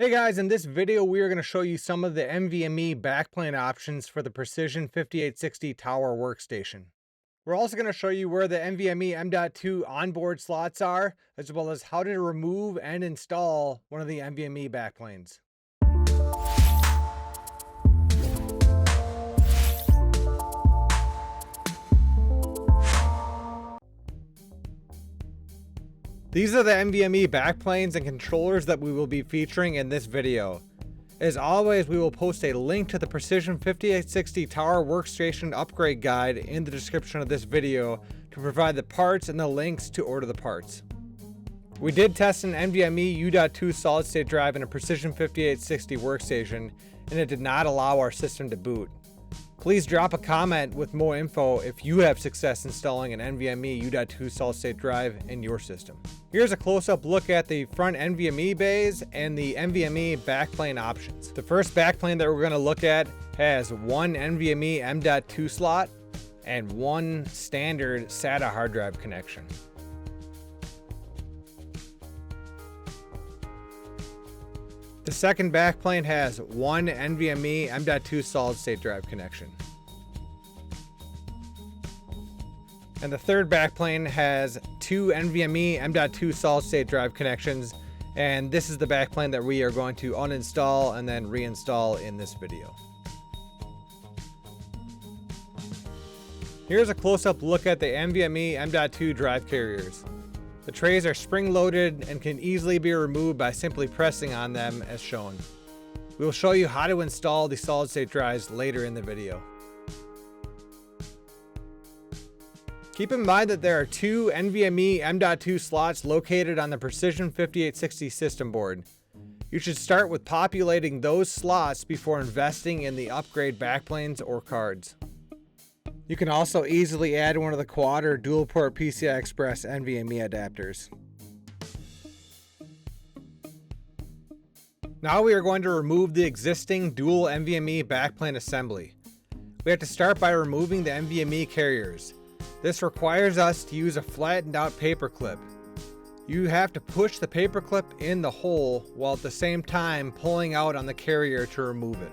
Hey guys, in this video we are going to show you some of the NVMe backplane options for the Precision 5860 Tower workstation. We're also going to show you where the NVMe M.2 onboard slots are, as well as how to remove and install one of the NVMe backplanes. These are the NVMe backplanes and controllers that we will be featuring in this video. As always, we will post a link to the Precision 5860 Tower Workstation upgrade guide in the description of this video to provide the parts and the links to order the parts. We did test an NVMe U.2 solid state drive in a Precision 5860 workstation, and it did not allow our system to boot. Please drop a comment with more info if you have success installing an NVMe U.2 solid state drive in your system. Here's a close-up look at the front NVMe bays and the NVMe backplane options. The first backplane that we're going to look at has one NVMe M.2 slot and one standard SATA hard drive connection. The second backplane has one NVMe M.2 solid state drive connection. And the third backplane has two NVMe M.2 solid state drive connections, and this is the backplane that we are going to uninstall and then reinstall in this video. Here's a close-up look at the NVMe M.2 drive carriers. The trays are spring-loaded and can easily be removed by simply pressing on them as shown. We will show you how to install the solid-state drives later in the video. Keep in mind that there are two NVMe M.2 slots located on the Precision 5860 system board. You should start with populating those slots before investing in the upgrade backplanes or cards. You can also easily add one of the quad or dual port PCI Express NVMe adapters. Now we are going to remove the existing dual NVMe backplane assembly. We have to start by removing the NVMe carriers. This requires us to use a flattened out paper clip. You have to push the paper clip in the hole while at the same time pulling out on the carrier to remove it.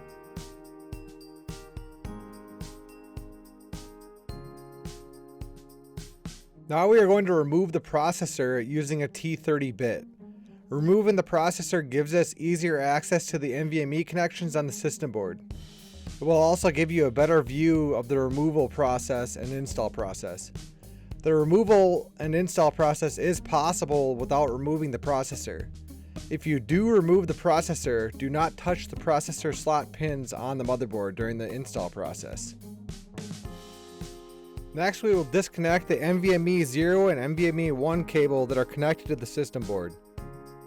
Now we are going to remove the processor using a T30 bit. Removing the processor gives us easier access to the NVMe connections on the system board. It will also give you a better view of the removal process and install process. The removal and install process is possible without removing the processor. If you do remove the processor, do not touch the processor slot pins on the motherboard during the install process. Next, we will disconnect the NVMe 0 and NVMe 1 cable that are connected to the system board.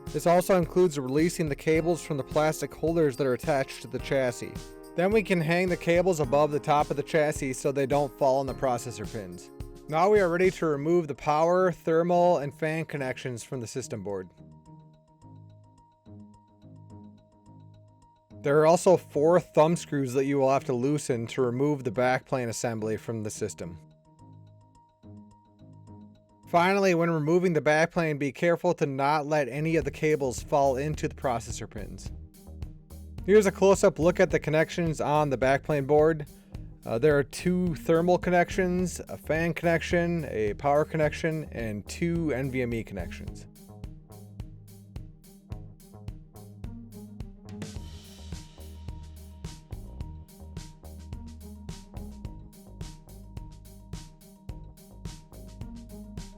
This also includes releasing the cables from the plastic holders that are attached to the chassis. Then we can hang the cables above the top of the chassis so they don't fall on the processor pins. Now we are ready to remove the power, thermal, and fan connections from the system board. There are also 4 thumb screws that you will have to loosen to remove the backplane assembly from the system. Finally, when removing the backplane, be careful to not let any of the cables fall into the processor pins. Here's a close-up look at the connections on the backplane board. There are 2 thermal connections, a fan connection, a power connection, and 2 NVMe connections.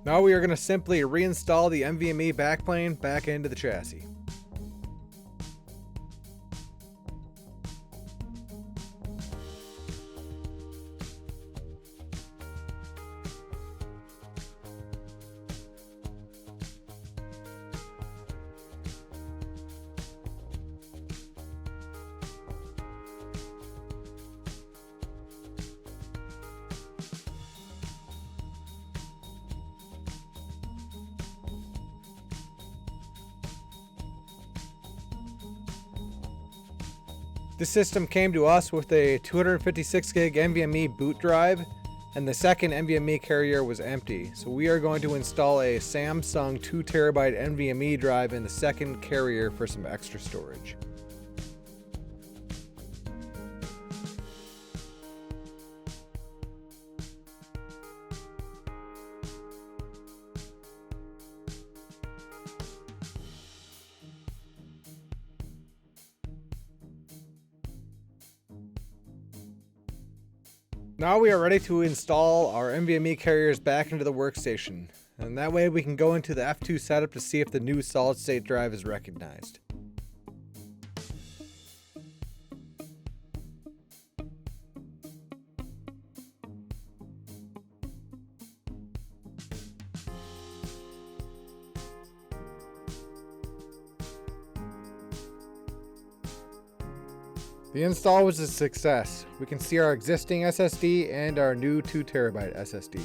Now we are going to simply reinstall the NVMe backplane back into the chassis. This system came to us with a 256 gig NVMe boot drive and the second NVMe carrier was empty. So we are going to install a Samsung 2TB NVMe drive in the second carrier for some extra storage. Now we are ready to install our NVMe carriers back into the workstation, and that way we can go into the F2 setup to see if the new solid state drive is recognized. The install was a success. We can see our existing SSD and our new 2TB SSD.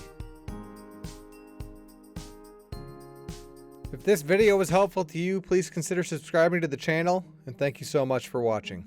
If this video was helpful to you, please consider subscribing to the channel, and thank you so much for watching.